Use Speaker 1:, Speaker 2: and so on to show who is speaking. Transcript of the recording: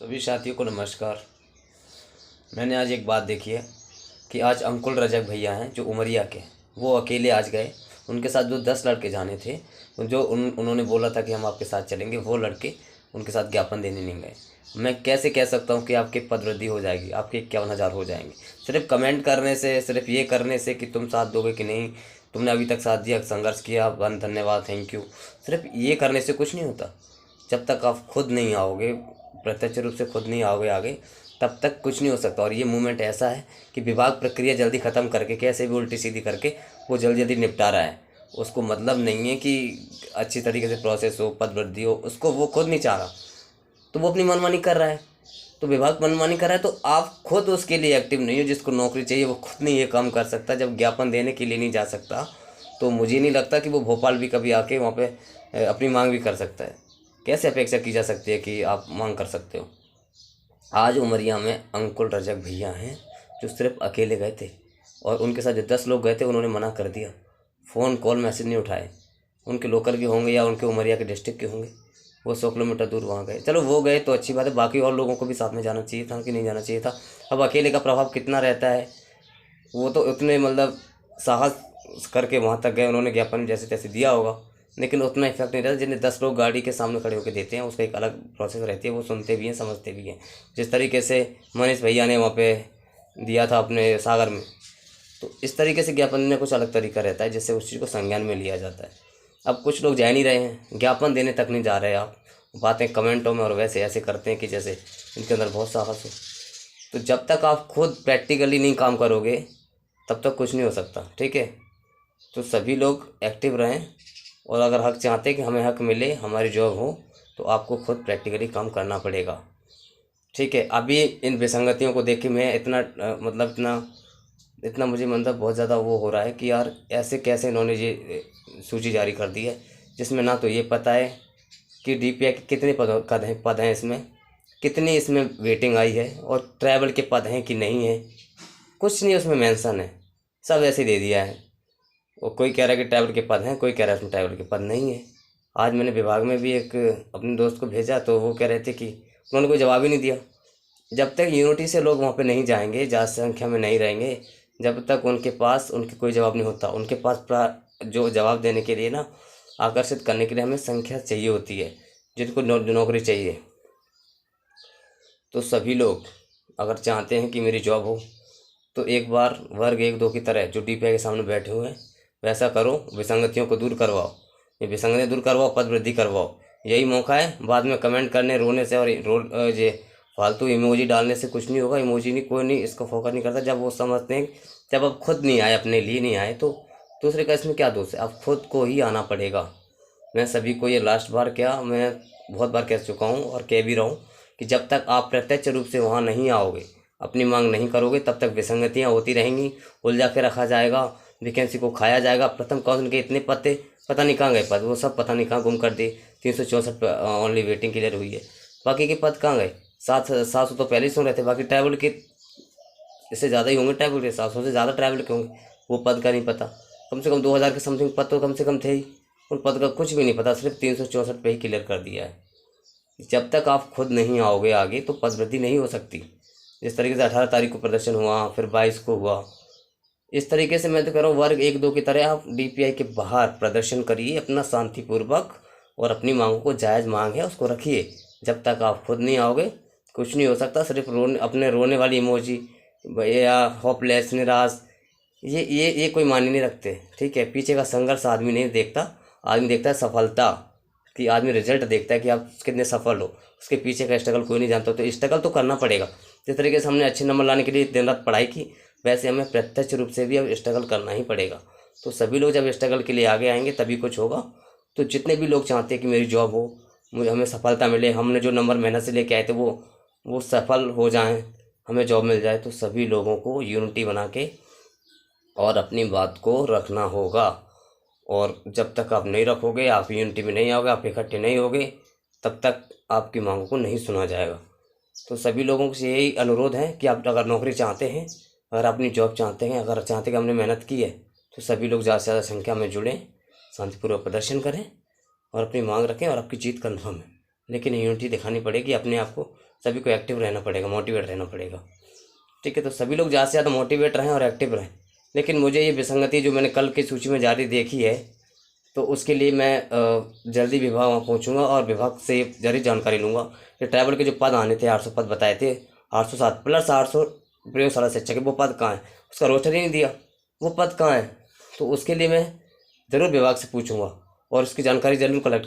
Speaker 1: सभी साथियों को नमस्कार। मैंने आज एक बात देखी है कि आज अंकुल रजक भैया हैं जो उमरिया के, वो अकेले आज गए। उनके साथ जो 10 लड़के जाने थे, जो उन्होंने बोला था कि हम आपके साथ चलेंगे, वो लड़के उनके साथ ज्ञापन देने नहीं गए। मैं कैसे कह सकता हूँ कि आपकी पदवृद्धि हो जाएगी, आपके 51,000 हो जाएंगे सिर्फ कमेंट करने से, सिर्फ ये करने से कि तुम साथ दोगे कि नहीं, तुमने अभी तक साथ दिया, संघर्ष किया, धन्यवाद, थैंक यू। सिर्फ ये करने से कुछ नहीं होता। जब तक आप खुद नहीं आओगे, प्रत्यक्ष रूप से खुद नहीं आओगे आगे, तब तक कुछ नहीं हो सकता। और ये मूवमेंट ऐसा है कि विभाग प्रक्रिया जल्दी ख़त्म करके, कैसे भी उल्टी सीधी करके वो जल्दी जल्दी निपटा रहा है। उसको मतलब नहीं है कि अच्छी तरीके से प्रोसेस हो, पद वृद्धि हो, उसको वो खुद नहीं चाह रहा, तो वो अपनी मनमानी कर रहा है। तो विभाग मनमानी कर रहा है, तो आप खुद उसके लिए एक्टिव नहीं हो। जिसको नौकरी चाहिए वो खुद नहीं ये काम कर सकता, जब ज्ञापन देने के लिए नहीं जा सकता, तो मुझे नहीं लगता कि वो भोपाल भी कभी आके वहाँ पे अपनी मांग भी कर सकता है। कैसे अपेक्षा की जा सकती है कि आप मांग कर सकते हो। आज उमरिया में अंकुल रजक भैया हैं जो सिर्फ अकेले गए थे, और उनके साथ जो 10 लोग गए थे उन्होंने मना कर दिया, फ़ोन कॉल मैसेज नहीं उठाए। उनके लोकल के होंगे या उनके उमरिया के डिस्ट्रिक्ट के होंगे, वो 100 किलोमीटर दूर वहाँ गए। चलो वो गए तो अच्छी बात है, बाकी और लोगों को भी साथ में जाना चाहिए था कि नहीं जाना चाहिए था। अब अकेले का प्रभाव कितना रहता है, वो तो उतने मतलब साहस करके वहाँ तक गए, उन्होंने ज्ञापन जैसे तैसे दिया होगा, लेकिन उतना इफेक्ट नहीं रहता जिन्हें 10 लोग गाड़ी के सामने खड़े होकर देते हैं। उसका एक अलग प्रोसेस रहती है, वो सुनते भी हैं, समझते भी हैं। जिस तरीके से मनीष भैया ने वहाँ पे दिया था अपने सागर में, तो इस तरीके से ज्ञापन में कुछ अलग तरीका रहता है जिससे उस चीज़ को संज्ञान में लिया जाता है। अब कुछ लोग जा नहीं रहे हैं, ज्ञापन देने तक नहीं जा रहे। आप बातें कमेंटों में और वैसे ऐसे करते हैं कि जैसे इनके अंदर बहुत साहस हो। तो जब तक आप खुद प्रैक्टिकली नहीं काम करोगे तब तक कुछ नहीं हो सकता, ठीक है। तो सभी लोग एक्टिव रहें, और अगर हक चाहते हैं कि हमें हक मिले, हमारी जॉब हो, तो आपको खुद प्रैक्टिकली काम करना पड़ेगा, ठीक है। अभी इन विसंगतियों को देख के मैं मतलब इतना मुझे मतलब बहुत ज़्यादा वो हो रहा है कि यार ऐसे कैसे इन्होंने ये सूची जारी कर दी है, जिसमें ना तो ये पता है कि डीपीआई के कितने पद हैं इसमें, कितनी इसमें वेटिंग आई है, और ट्रैवल के पद हैं कि नहीं है, कुछ नहीं उसमें मेंशन है। सब ऐसे दे दिया है। वो कोई कह रहा है कि ट्रैवल के पद हैं, कोई कह रहा है उसमें ट्रैवल के पद नहीं है। आज मैंने विभाग में भी एक अपने दोस्त को भेजा, तो वो कह रहे थे कि उन्होंने कोई जवाब ही नहीं दिया। जब तक यूनिटी से लोग वहाँ पे नहीं जाएंगे, ज़्यादा संख्या में नहीं रहेंगे, जब तक उनके कोई जवाब नहीं होता। उनके पास जो जवाब देने के लिए ना, आकर्षित करने के लिए हमें संख्या चाहिए होती है, जिनको नौकरी चाहिए। तो सभी लोग अगर चाहते हैं कि मेरी जॉब हो, तो एक बार वर्ग 1-2 की तरह जो डीपीआई के सामने बैठे हुए हैं वैसा करो, विसंगतियों को दूर करवाओ, ये विसंगतियाँ दूर करवाओ, पद वृद्धि करवाओ। यही मौका है। बाद में कमेंट करने, रोने से और ये फालतू इमोजी डालने से कुछ नहीं होगा। इमोजी नहीं, कोई नहीं इसको फोकस नहीं करता। जब वो समझते हैं, जब आप खुद नहीं आए, अपने लिए नहीं आए, तो दूसरे का इसमें क्या दोष है। आप खुद को ही आना पड़ेगा। मैं सभी को ये लास्ट बार क्या, मैं बहुत बार कह चुका हूँ और कह भी रहा हूँ कि जब तक आप प्रत्यक्ष रूप से वहाँ नहीं आओगे, अपनी मांग नहीं करोगे, तब तक विसंगतियाँ होती रहेंगी, उलझा के रखा जाएगा, वैकेंसी को खाया जाएगा। प्रथम काउंसिल के इतने पद थे, पता नहीं कहाँ गए पद, वो सब पता नहीं कहाँ गुम कर दिए। 364 ओनली वेटिंग क्लियर हुई है, बाकी के पद कहाँ गए। 700 तो पहले ही सुन रहे थे, बाकी ट्रैवल के इससे ज़्यादा ही होंगे, ट्रैवल के 700 से ज़्यादा ट्रैवल के होंगे, वो पद का नहीं पता। कम से कम 2000 के समथिंग पद तो कम से कम थे ही, उन पद का कुछ भी नहीं पता, सिर्फ 364 पे ही क्लियर कर दिया है। जब तक आप खुद नहीं आओगे आगे, तो पद वृद्धि नहीं हो सकती। जिस तरीके से 18 तारीख को प्रदर्शन हुआ, फिर 22 को हुआ, इस तरीके से मैं तो कह रहा हूँ वर्ग 1-2 की तरह आप डीपीआई के बाहर प्रदर्शन करिए अपना शांतिपूर्वक, और अपनी मांगों को जायज़ मांग है उसको रखिए। जब तक आप खुद नहीं आओगे कुछ नहीं हो सकता। सिर्फ अपने रोने वाली इमोजी या होपलेस, निराश, ये कोई मायने नहीं रखते, ठीक है। पीछे का संघर्ष आदमी नहीं देखता, आदमी देखता है सफलता, कि आदमी रिजल्ट देखता है कि आप कितने सफल हो। उसके पीछे का स्ट्रगल कोई नहीं जानता। तो स्ट्रगल तो करना पड़ेगा। जिस तरीके से हमने अच्छे नंबर लाने के लिए दिन रात पढ़ाई की, वैसे हमें प्रत्यक्ष रूप से भी अब स्ट्रगल करना ही पड़ेगा। तो सभी लोग जब स्ट्रगल के लिए आगे आएंगे तभी कुछ होगा। तो जितने भी लोग चाहते हैं कि मेरी जॉब हो, हमें सफलता मिले, हमने जो नंबर मेहनत से लेके आए थे वो सफल हो जाएं, हमें जॉब मिल जाए, तो सभी लोगों को यूनिटी बना के और अपनी बात को रखना होगा। और जब तक आप नहीं रखोगे, आप यूनिटी में नहीं आओगे, आप इकट्ठे नहीं होगे, तब तक आपकी मांगों को नहीं सुना जाएगा। तो सभी लोगों से यही अनुरोध है कि आप अगर नौकरी चाहते हैं, अगर अपनी जॉब चाहते हैं, अगर चाहते हैं कि हमने मेहनत की है, तो सभी लोग ज़्यादा से ज़्यादा संख्या में जुड़ें, शांतिपूर्वक प्रदर्शन करें और अपनी मांग रखें, और आपकी जीत कन्फर्म है। लेकिन यूनिटी दिखानी पड़ेगी, अपने आप को सभी को एक्टिव रहना पड़ेगा, मोटिवेट रहना पड़ेगा। ठीक है, तो सभी लोग ज़्यादा से ज़्यादा मोटिवेट रहें और एक्टिव रहें। लेकिन मुझे ये विसंगति जो मैंने कल की सूची में जारी देखी है, तो उसके लिए मैं जल्दी विभाग वहाँ पहुँचूँगा और विभाग से जल्दी जानकारी लूँगा कि ट्रैवल के जो पद आने थे, 800 पद बताए थे, 807 प्लस 800 प्रयोगशाला शिक्षक, वो पद कहाँ है? उसका रोस्टर ही नहीं दिया, वो पद कहाँ है? तो उसके लिए मैं ज़रूर विभाग से पूछूँगा और उसकी जानकारी ज़रूर कलेक्ट करूँगा।